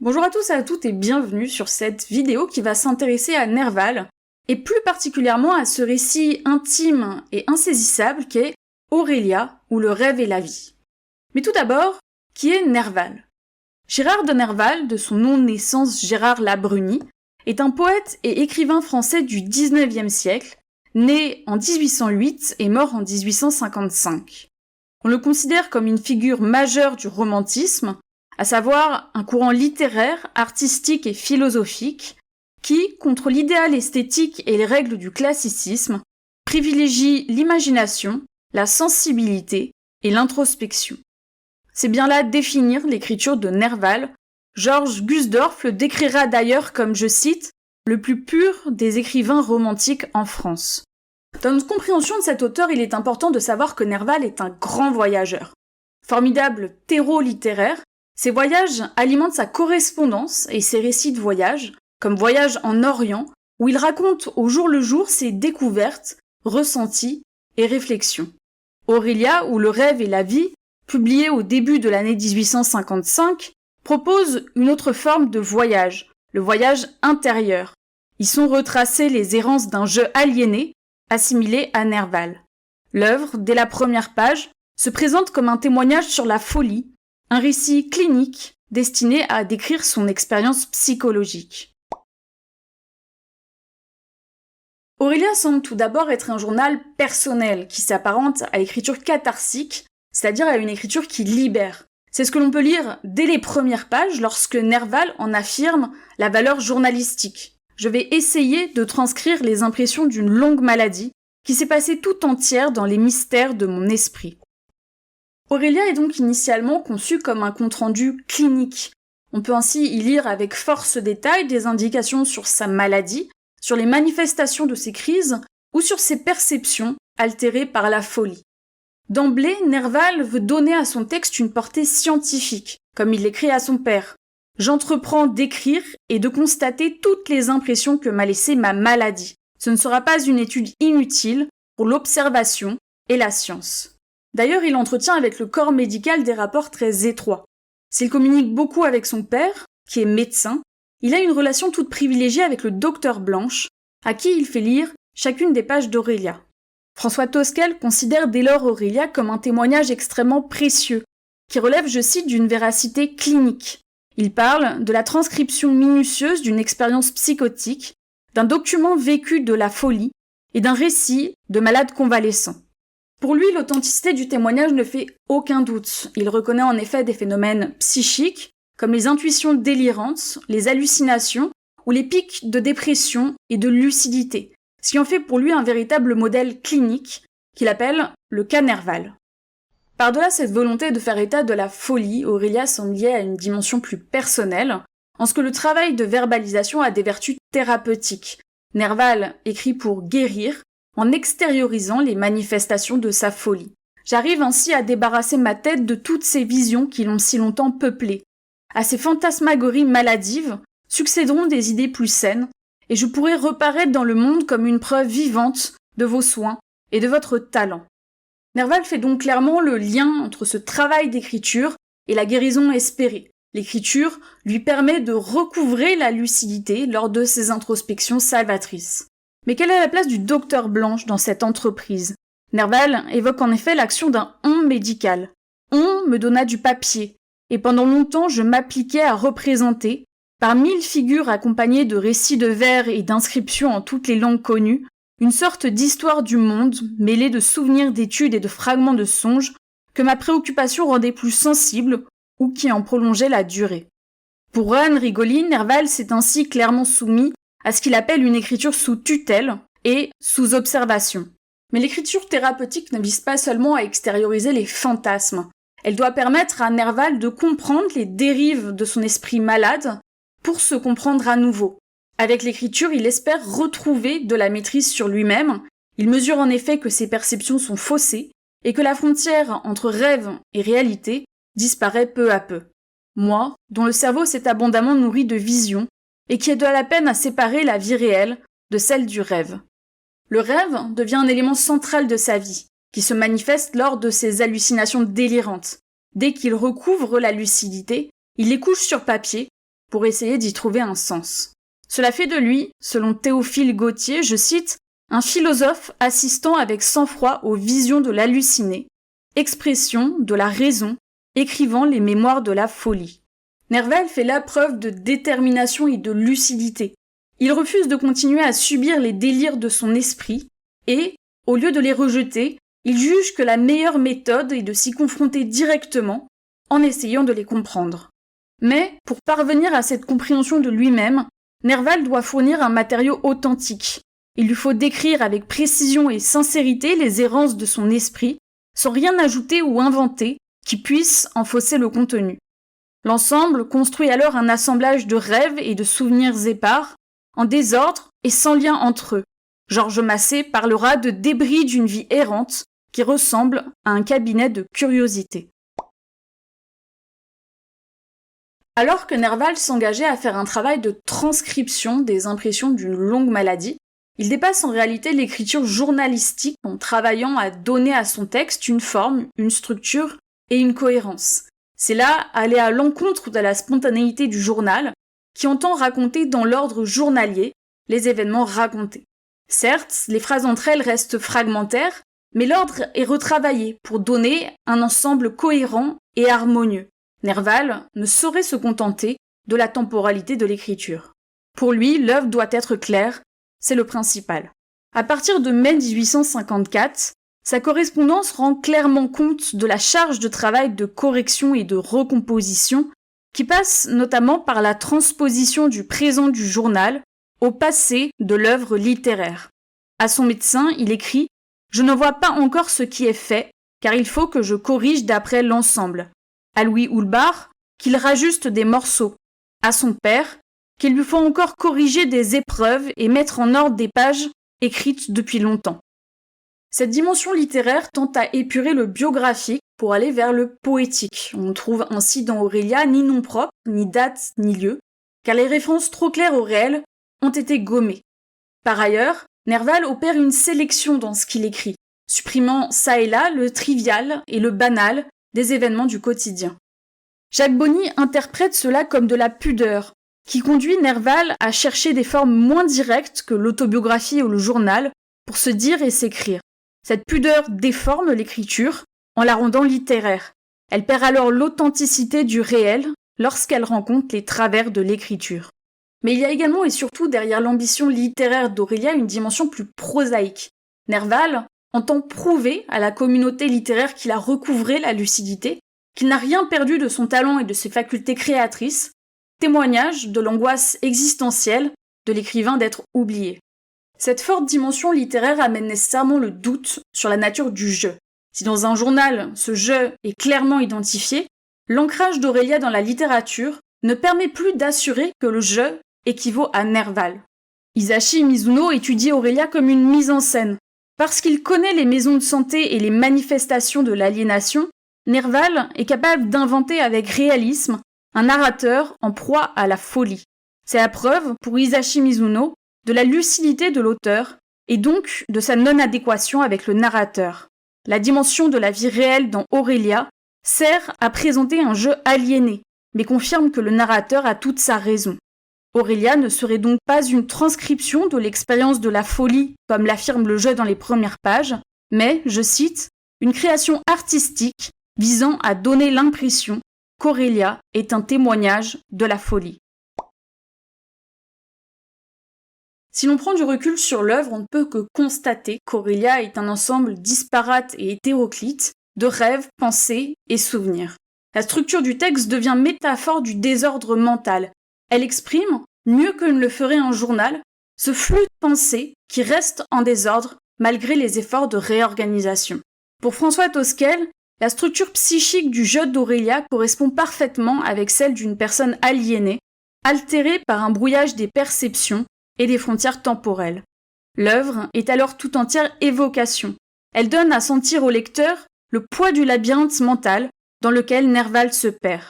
Bonjour à tous et à toutes et bienvenue sur cette vidéo qui va s'intéresser à Nerval, et plus particulièrement à ce récit intime et insaisissable qu'est Aurélia ou le rêve et la vie. Mais tout d'abord, qui est Nerval? Gérard de Nerval, de son nom de naissance Gérard Labrunie, est un poète et écrivain français du XIXe siècle, né en 1808 et mort en 1855. On le considère comme une figure majeure du romantisme, à savoir un courant littéraire, artistique et philosophique qui, contre l'idéal esthétique et les règles du classicisme, privilégie l'imagination, la sensibilité et l'introspection. C'est bien là définir l'écriture de Nerval. Georges Gusdorff le décrira d'ailleurs comme, je cite, « le plus pur des écrivains romantiques en France ». Dans notre compréhension de cet auteur, il est important de savoir que Nerval est un grand voyageur. Formidable terreau littéraire, ses voyages alimentent sa correspondance et ses récits de voyage, comme Voyage en Orient, où il raconte au jour le jour ses découvertes, ressentis et réflexions. Aurélia ou le rêve et la vie, publié au début de l'année 1855, propose une autre forme de voyage, le voyage intérieur. Y sont retracées les errances d'un jeu aliéné, assimilé à Nerval. L'œuvre, dès la première page, se présente comme un témoignage sur la folie, un récit clinique destiné à décrire son expérience psychologique. Aurélia semble tout d'abord être un journal personnel qui s'apparente à l'écriture catharsique, c'est-à-dire à une écriture qui libère. C'est ce que l'on peut lire dès les premières pages lorsque Nerval en affirme la valeur journalistique. Je vais essayer de transcrire les impressions d'une longue maladie qui s'est passée tout entière dans les mystères de mon esprit. Aurélia est donc initialement conçue comme un compte-rendu clinique. On peut ainsi y lire avec force détail des indications sur sa maladie, sur les manifestations de ses crises ou sur ses perceptions altérées par la folie. D'emblée, Nerval veut donner à son texte une portée scientifique, comme il l'écrit à son père. J'entreprends d'écrire et de constater toutes les impressions que m'a laissées ma maladie. Ce ne sera pas une étude inutile pour l'observation et la science. D'ailleurs, il entretient avec le corps médical des rapports très étroits. S'il communique beaucoup avec son père, qui est médecin, il a une relation toute privilégiée avec le docteur Blanche, à qui il fait lire chacune des pages d'Aurélia. François Tosquel considère dès lors Aurélia comme un témoignage extrêmement précieux, qui relève, je cite, d'une véracité clinique. Il parle de la transcription minutieuse d'une expérience psychotique, d'un document vécu de la folie et d'un récit de malade convalescent. Pour lui, l'authenticité du témoignage ne fait aucun doute. Il reconnaît en effet des phénomènes psychiques, comme les intuitions délirantes, les hallucinations ou les pics de dépression et de lucidité, ce qui en fait pour lui un véritable modèle clinique qu'il appelle le cas Nerval. Par-delà cette volonté de faire état de la folie, Aurélia semble liée à une dimension plus personnelle, en ce que le travail de verbalisation a des vertus thérapeutiques. Nerval écrit pour guérir, en extériorisant les manifestations de sa folie. J'arrive ainsi à débarrasser ma tête de toutes ces visions qui l'ont si longtemps peuplée. À ces fantasmagories maladives succéderont des idées plus saines, et je pourrai reparaître dans le monde comme une preuve vivante de vos soins et de votre talent. Nerval fait donc clairement le lien entre ce travail d'écriture et la guérison espérée. L'écriture lui permet de recouvrer la lucidité lors de ses introspections salvatrices. Mais quelle est la place du docteur Blanche dans cette entreprise? Nerval évoque en effet l'action d'un « on » médical. On me donna du papier, et pendant longtemps je m'appliquais à représenter, par 1000 figures accompagnées de récits de vers et d'inscriptions en toutes les langues connues, une sorte d'histoire du monde mêlée de souvenirs d'études et de fragments de songes que ma préoccupation rendait plus sensible ou qui en prolongeait la durée. Pour Rohan Rigoli, Nerval s'est ainsi clairement soumis à ce qu'il appelle une écriture sous tutelle et sous observation. Mais l'écriture thérapeutique ne vise pas seulement à extérioriser les fantasmes. Elle doit permettre à Nerval de comprendre les dérives de son esprit malade pour se comprendre à nouveau. Avec l'écriture, il espère retrouver de la maîtrise sur lui-même. Il mesure en effet que ses perceptions sont faussées et que la frontière entre rêve et réalité disparaît peu à peu. Moi, dont le cerveau s'est abondamment nourri de visions, et qui a de la peine à séparer la vie réelle de celle du rêve. Le rêve devient un élément central de sa vie, qui se manifeste lors de ses hallucinations délirantes. Dès qu'il recouvre la lucidité, il les couche sur papier pour essayer d'y trouver un sens. Cela fait de lui, selon Théophile Gautier, je cite, « un philosophe assistant avec sang-froid aux visions de l'halluciné, expression de la raison, écrivant les mémoires de la folie. » Nerval fait là preuve de détermination et de lucidité. Il refuse de continuer à subir les délires de son esprit et, au lieu de les rejeter, il juge que la meilleure méthode est de s'y confronter directement en essayant de les comprendre. Mais, pour parvenir à cette compréhension de lui-même, Nerval doit fournir un matériau authentique. Il lui faut décrire avec précision et sincérité les errances de son esprit, sans rien ajouter ou inventer qui puisse en fausser le contenu. L'ensemble construit alors un assemblage de rêves et de souvenirs épars, en désordre et sans lien entre eux. Georges Massé parlera de débris d'une vie errante qui ressemble à un cabinet de curiosités. Alors que Nerval s'engageait à faire un travail de transcription des impressions d'une longue maladie, il dépasse en réalité l'écriture journalistique en travaillant à donner à son texte une forme, une structure et une cohérence. C'est là aller à l'encontre de la spontanéité du journal, qui entend raconter dans l'ordre journalier les événements racontés. Certes, les phrases entre elles restent fragmentaires, mais l'ordre est retravaillé pour donner un ensemble cohérent et harmonieux. Nerval ne saurait se contenter de la temporalité de l'écriture. Pour lui, l'œuvre doit être claire, c'est le principal. À partir de mai 1854, sa correspondance rend clairement compte de la charge de travail de correction et de recomposition qui passe notamment par la transposition du présent du journal au passé de l'œuvre littéraire. À son médecin, il écrit « Je ne vois pas encore ce qui est fait, car il faut que je corrige d'après l'ensemble. » À Louis Houlbard, qu'il rajuste des morceaux. À son père, qu'il lui faut encore corriger des épreuves et mettre en ordre des pages écrites depuis longtemps. Cette dimension littéraire tente à épurer le biographique pour aller vers le poétique. On ne trouve ainsi dans Aurélia ni nom propre, ni date, ni lieu, car les références trop claires au réel ont été gommées. Par ailleurs, Nerval opère une sélection dans ce qu'il écrit, supprimant ça et là le trivial et le banal des événements du quotidien. Jacques Bonny interprète cela comme de la pudeur, qui conduit Nerval à chercher des formes moins directes que l'autobiographie ou le journal pour se dire et s'écrire. Cette pudeur déforme l'écriture en la rendant littéraire. Elle perd alors l'authenticité du réel lorsqu'elle rencontre les travers de l'écriture. Mais il y a également et surtout derrière l'ambition littéraire d'Aurélia une dimension plus prosaïque. Nerval entend prouver à la communauté littéraire qu'il a recouvré la lucidité, qu'il n'a rien perdu de son talent et de ses facultés créatrices, témoignage de l'angoisse existentielle de l'écrivain d'être oublié. Cette forte dimension littéraire amène nécessairement le doute sur la nature du jeu. Si dans un journal, ce jeu est clairement identifié, l'ancrage d'Aurélia dans la littérature ne permet plus d'assurer que le jeu équivaut à Nerval. Hisashi Mizuno étudie Aurélia comme une mise en scène. Parce qu'il connaît les maisons de santé et les manifestations de l'aliénation, Nerval est capable d'inventer avec réalisme un narrateur en proie à la folie. C'est la preuve, pour Hisashi Mizuno, de la lucidité de l'auteur et donc de sa non-adéquation avec le narrateur. La dimension de la vie réelle dans Aurélia sert à présenter un jeu aliéné, mais confirme que le narrateur a toute sa raison. Aurélia ne serait donc pas une transcription de l'expérience de la folie, comme l'affirme le jeu dans les premières pages, mais, je cite, une création artistique visant à donner l'impression qu'Aurélia est un témoignage de la folie. Si l'on prend du recul sur l'œuvre, on ne peut que constater qu'Aurélia est un ensemble disparate et hétéroclite de rêves, pensées et souvenirs. La structure du texte devient métaphore du désordre mental. Elle exprime, mieux que ne le ferait un journal, ce flux de pensées qui reste en désordre malgré les efforts de réorganisation. Pour François Tosquel, la structure psychique du jeu d'Aurélia correspond parfaitement avec celle d'une personne aliénée, altérée par un brouillage des perceptions et des frontières temporelles. L'œuvre est alors tout entière évocation. Elle donne à sentir au lecteur le poids du labyrinthe mental dans lequel Nerval se perd.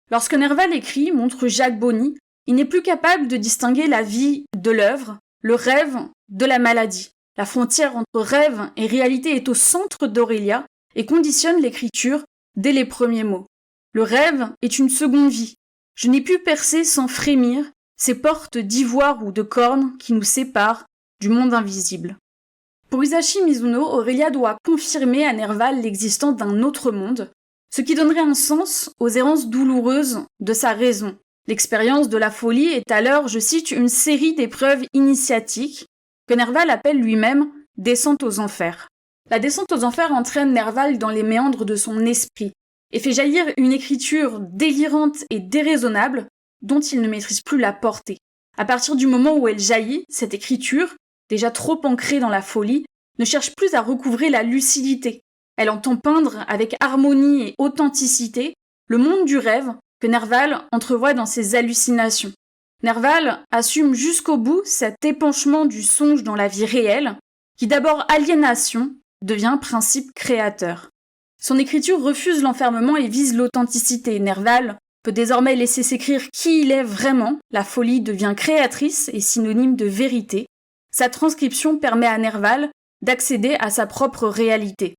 Lorsque Nerval écrit, montre Jacques Bonny, il n'est plus capable de distinguer la vie de l'œuvre, le rêve de la maladie. La frontière entre rêve et réalité est au centre d'Aurélia et conditionne l'écriture dès les premiers mots. Le rêve est une seconde vie, Je n'ai pu percer sans frémir ces portes d'ivoire ou de corne qui nous séparent du monde invisible. Pour Hisashi Mizuno, Aurelia doit confirmer à Nerval l'existence d'un autre monde, ce qui donnerait un sens aux errances douloureuses de sa raison. L'expérience de la folie est alors, je cite, une série d'épreuves initiatiques que Nerval appelle lui-même « descente aux enfers ». La descente aux enfers entraîne Nerval dans les méandres de son esprit et fait jaillir une écriture délirante et déraisonnable dont il ne maîtrise plus la portée. À partir du moment où elle jaillit, cette écriture, déjà trop ancrée dans la folie, ne cherche plus à recouvrer la lucidité. Elle entend peindre avec harmonie et authenticité le monde du rêve que Nerval entrevoit dans ses hallucinations. Nerval assume jusqu'au bout cet épanchement du songe dans la vie réelle, qui d'abord aliénation devient principe créateur. Son écriture refuse l'enfermement et vise l'authenticité. Nerval peut désormais laisser s'écrire qui il est vraiment, la folie devient créatrice et synonyme de vérité. Sa transcription permet à Nerval d'accéder à sa propre réalité.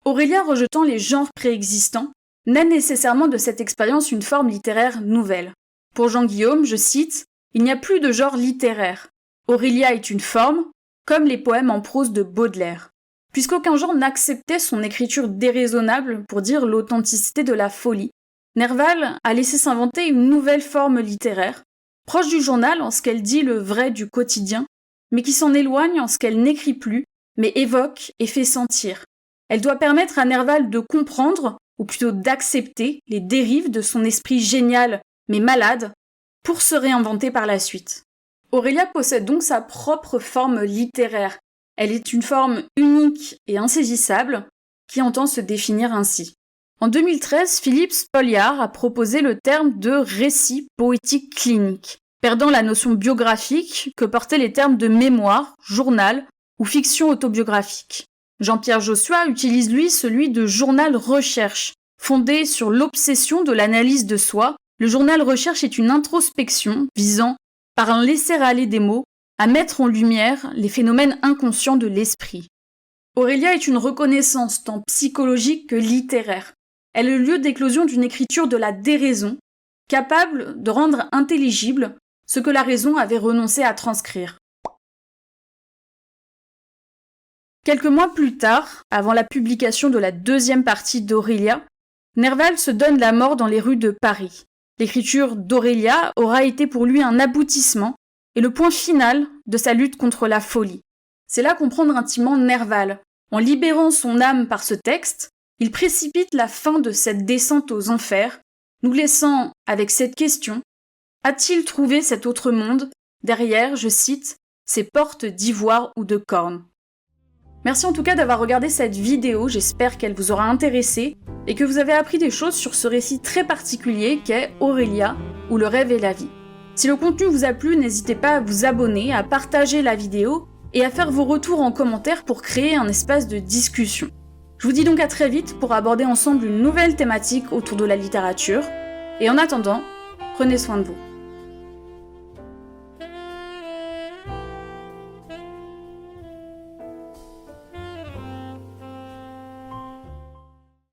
Aurelia, rejetant les genres préexistants, naît nécessairement de cette expérience une forme littéraire nouvelle. Pour Jean Guillaume, je cite, « Il n'y a plus de genre littéraire. Aurelia est une forme, comme les poèmes en prose de Baudelaire. » Puisqu'aucun genre n'acceptait son écriture déraisonnable pour dire l'authenticité de la folie, Nerval a laissé s'inventer une nouvelle forme littéraire, proche du journal en ce qu'elle dit le vrai du quotidien, mais qui s'en éloigne en ce qu'elle n'écrit plus, mais évoque et fait sentir. Elle doit permettre à Nerval de comprendre, ou plutôt d'accepter, les dérives de son esprit génial, mais malade, pour se réinventer par la suite. Aurelia possède donc sa propre forme littéraire. Elle est une forme unique et insaisissable, qui entend se définir ainsi. En 2013, Philippe Spolyar a proposé le terme de récit poétique clinique, perdant la notion biographique que portaient les termes de mémoire, journal ou fiction autobiographique. Jean-Pierre Joshua utilise lui celui de journal recherche. Fondé sur l'obsession de l'analyse de soi, le journal recherche est une introspection visant, par un laisser-aller des mots, à mettre en lumière les phénomènes inconscients de l'esprit. Aurelia est une reconnaissance tant psychologique que littéraire. Elle est le lieu d'éclosion d'une écriture de la déraison, capable de rendre intelligible ce que la raison avait renoncé à transcrire. Quelques mois plus tard, avant la publication de la deuxième partie d'Aurelia, Nerval se donne la mort dans les rues de Paris. L'écriture d'Aurelia aura été pour lui un aboutissement et le point final de sa lutte contre la folie. C'est là comprendre intimement Nerval. En libérant son âme par ce texte, il précipite la fin de cette descente aux enfers, nous laissant avec cette question : a-t-il trouvé cet autre monde, derrière, je cite, ces portes d'ivoire ou de corne ? Merci en tout cas d'avoir regardé cette vidéo, j'espère qu'elle vous aura intéressé et que vous avez appris des choses sur ce récit très particulier qu'est Aurelia ou le rêve et la vie. Si le contenu vous a plu, n'hésitez pas à vous abonner, à partager la vidéo et à faire vos retours en commentaire pour créer un espace de discussion. Je vous dis donc à très vite pour aborder ensemble une nouvelle thématique autour de la littérature. Et en attendant, prenez soin de vous.